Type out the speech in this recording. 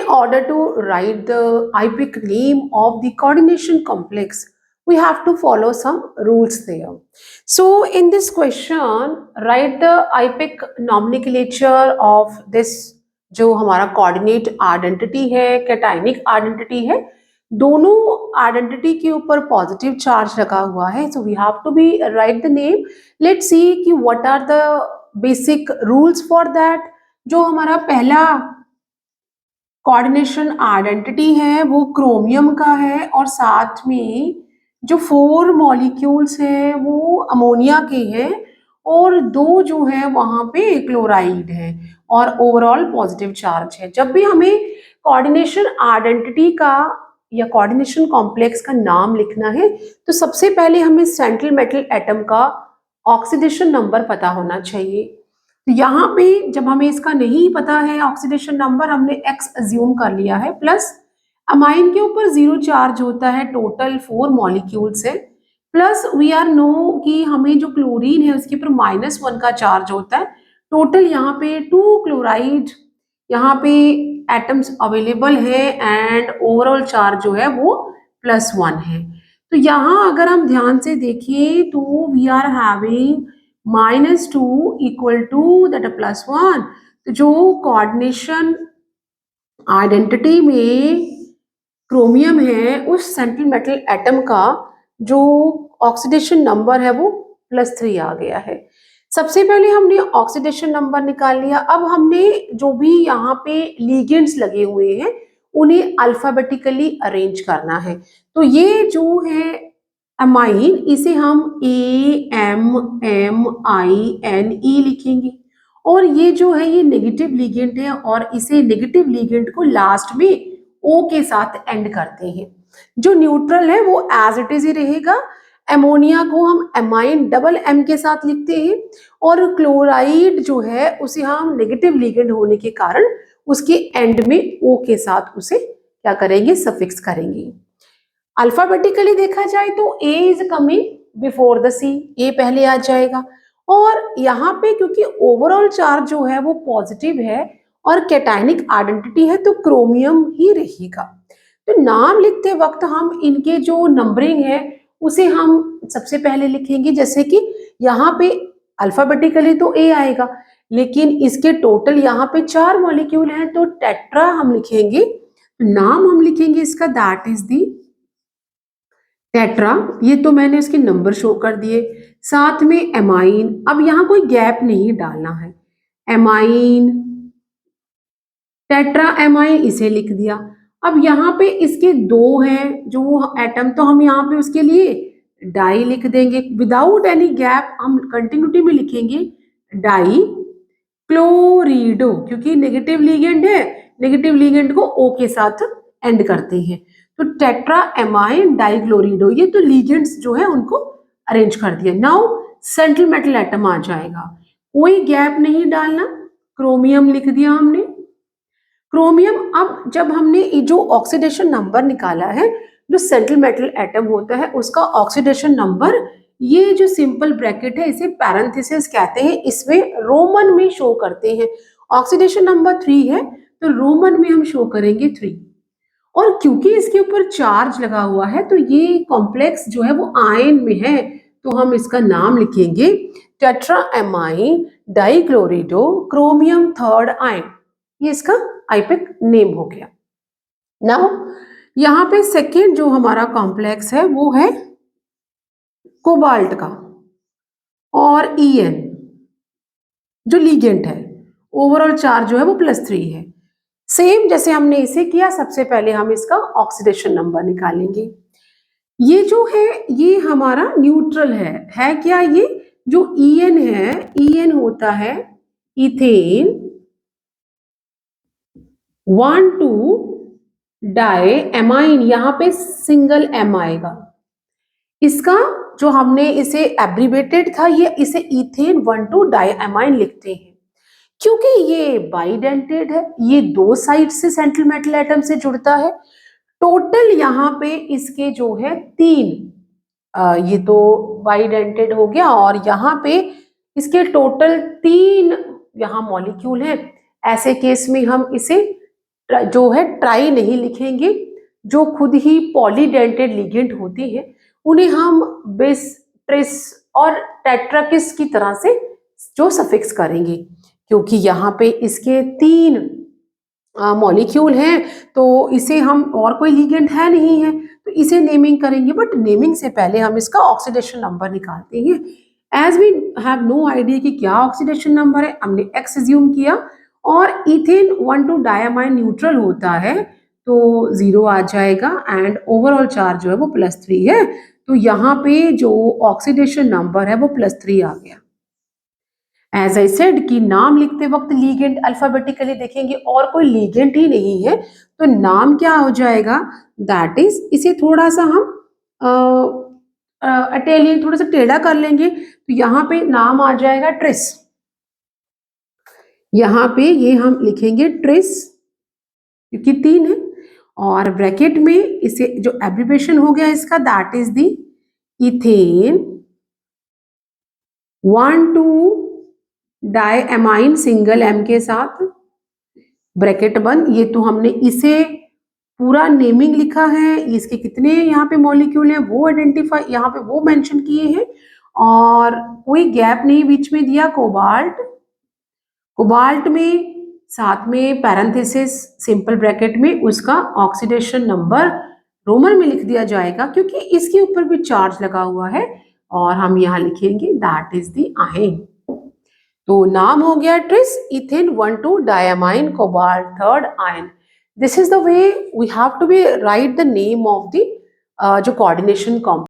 order to write the IPIC name of the coordination complex, we have to follow some rules there. So in this question, write the IPIC nomenclature of this जो हमारा coordinate identity है, cationic identity है, दोनों identity के ऊपर positive charge लगा हुआ है. So we have to be write the name. Let's see कि what are the basic rules for that. जो हमारा पहला कोऑर्डिनेशन आइडेंटिटी है वो क्रोमियम का है और साथ में जो 4 मॉलिक्यूल्स हैं वो अमोनिया के हैं और 2 जो है वहां पे क्लोराइड है और ओवरऑल पॉजिटिव चार्ज है. जब भी हमें कोऑर्डिनेशन आइडेंटिटी का या कोऑर्डिनेशन कॉम्प्लेक्स का नाम लिखना है तो सबसे पहले हमें सेंट्रल मेटल एटम का ऑक्सीडेशन नंबर पता होना चाहिए. तो यहाँ पे जब हमें इसका नहीं पता है ऑक्सीडेशन नंबर, हमने एक्स अज्यूम कर लिया है. प्लस अमाइन के ऊपर 0 चार्ज होता है, टोटल 4 मॉलिक्यूल्स है. प्लस वी आर नो कि हमें जो क्लोरीन है उसके ऊपर -1 का चार्ज होता है. टोटल यहाँ पे 2 क्लोराइड यहाँ पे एटम्स अवेलेबल है एंड ओवरऑल चार्ज जो है वो +1 है. तो यहाँ अगर हम ध्यान से देखें तो we are having -2 equal to that +1. तो जो कोऑर्डिनेशन आइडेंटिटी में क्रोमियम है उस सेंट्रल मेटल एटम का जो ऑक्सीडेशन नंबर है वो +3 आ गया है. सबसे पहले हमने ऑक्सीडेशन नंबर निकाल लिया. अब हमने जो भी यहाँ पे लिगेंड्स लगे हुए हैं उन्हें अल्फाबेटिकली अरेंज करना है. तो ये जो है अमाइन, इसे हम AMMINE लिखेंगे और ये जो है ये नेगेटिव लिगेंड है और इसे नेगेटिव लिगेंड को लास्ट में O के साथ एंड करते हैं. जो न्यूट्रल है वो एज इट इज ही रहेगा. एमोनिया को हम एमाइन डबल M के साथ लिखते हैं और क्लोराइड जो है उसे हम नेगेटिव लिगेंड होने के कारण उसके एंड में O के साथ उसे क्या करेंगे, सफिक्स करेंगे. अल्फाबेटिकली देखा जाए तो A is coming before the C, A पहले आ जाएगा. और यहाँ पे क्योंकि ओवरऑल चार्ज जो है वो पॉजिटिव है और कैटायनिक आइडेंटिटी है तो क्रोमियम ही रहेगा. तो नाम लिखते वक्त हम इनके जो नंबरिंग है उसे हम सबसे पहले लिखेंगे. जैसे कि यहाँ पे अल्फाबेटिकली तो A आएगा लेकिन इसके टोटल यहाँ पे 4 मॉलिक्यूल हैं तो टेट्रा हम लिखेंगे. नाम हम लिखेंगे इसका दैट इज दी टेट्रा. ये तो मैंने इसके नंबर शो कर दिए. साथ में एमाइन, अब यहाँ कोई गैप नहीं डालना है. एमाइन, टेट्रा एमाइन इसे लिख दिया. अब यहाँ पे इसके 2 हैं जो एटम तो हम यहाँ पे उसके लिए डाई लिख देंगे विदाउट एनी गैप. हम कंटिन्यूटी में लिखेंगे डाई क्लोरिडो क्योंकि नेगेटिव लिगेंड है, नेगेटिव लिगेंड को O के साथ एंड करते हैं. तो टेट्रा एमाइन डाइक्लोरिडो, ये तो लिगेंड्स जो है उनको अरेंज कर दिया. नाउ सेंट्रल मेटल एटम आ जाएगा, कोई गैप नहीं डालना. क्रोमियम लिख दिया हमने. क्रोमियम, अब जब हमने जो ऑक्सीडेशन नंबर निकाला है जो सेंट्रल मेटल एटम होता है उसका ऑक्सीडेशन नंबर, ये जो सिंपल ब्रैकेट है इसे पैरेंथेसिस कहते हैं, इसमें रोमन में शो करते हैं. ऑक्सीडेशन नंबर 3 है तो रोमन में हम शो करेंगे 3. और क्योंकि इसके ऊपर चार्ज लगा हुआ है तो ये कॉम्प्लेक्स जो है वो आयन में है तो हम इसका नाम लिखेंगे tetra amine डाइक्लोरिडो chromium 3rd ion. ये इसका आइपिक नेम हो गया. नाउ यहाँ पे सेकेंड जो हमारा कॉम्प्लेक्स है वो है कोबाल्ट का और En जो लिगेंड है, ओवरऑल चार्ज जो है वो +3 है. सेम जैसे हमने इसे किया, सबसे पहले हम इसका ऑक्सीडेशन नंबर निकालेंगे. ये जो है ये हमारा न्यूट्रल है क्या? ये जो En है, En होता है इथेन 1,2 डाई एमाइन, यहाँ पे सिंगल M आएगा. इसका जो हमने इसे एब्रिवेटेड था, ये इसे इथेन 1,2 डाई एमाइन लिखते हैं क्योंकि ये बाइडेंटेड है, ये 2 साइड से सेंट्रल मेटल एटम से जुड़ता है. टोटल यहाँ पे इसके जो है 3, ये तो बाइडेंटेड हो गया और यहाँ पे इसके टोटल 3 यहाँ मॉलिक्यूल हैं. ऐसे केस में हम इसे जो है ट्राई नहीं लिखेंगे। जो खुद ही पॉलीडेंटेड लिगेंड होते हैं उन्हें हम बिस, ट्रिस और टेट्राकिस की तरह से जो सफिक्स करेंगे, क्योंकि यहाँ पे इसके 3 मॉलिक्यूल हैं तो इसे हम, और कोई लिगेंड है नहीं है तो इसे नेमिंग करेंगे। बट नेमिंग से पहले हम इसका ऑक्सीडेशन नंबर निकालते हैं। As we have no idea कि क्या ऑक्सीडेशन नंबर है, हमने एक्स एज्यूम किया और इथेन 1,2 डायमाइन न्यूट्रल होता है तो 0 आ जाएगा एंड ओवरऑल चार्ज जो है वो +3 है। तो यहाँ पे जो ऑक्सीडेशन नंबर है वो +3 आ गया। एज आई सेड कि नाम लिखते वक्त लीगेंड अल्फाबेटिकली देखेंगे और कोई लीगेंड ही नहीं है तो नाम क्या हो जाएगा, दैट इज, इसे थोड़ा सा हम इटालियन थोड़ा सा टेढ़ा कर लेंगे तो यहाँ पे नाम आ जाएगा ट्रिस। यहाँ पे ये हम लिखेंगे ट्रिस क्योंकि 3 है और ब्रैकेट में इसे जो एब्रिवेशन हो गया इसका, that is the ethane 1,2 diamine single M के साथ ब्रैकेट बंद। ये तो हमने इसे पूरा नेमिंग लिखा है, इसके कितने यहाँ पे मॉलिक्यूल हैं वो आइडेंटिफाई यहाँ पे वो मेंशन किए हैं और कोई गैप नहीं बीच में दिया। कोबाल्ट, कोबाल्ट में साथ में पैरेंथेसिस सिंपल ब्रैकेट में उसका ऑक्सीडेशन नंबर रोमन में लिख दिया जाएगा क्योंकि इसके ऊपर भी चार्ज लगा हुआ है और हम यहाँ लिखेंगे दैट इज द आयन। तो नाम हो गया tris ethane 1,2 diamine cobalt 3rd ion. This is the way we have to be write the name of the जो कोऑर्डिनेशन कॉम्पोनेंट।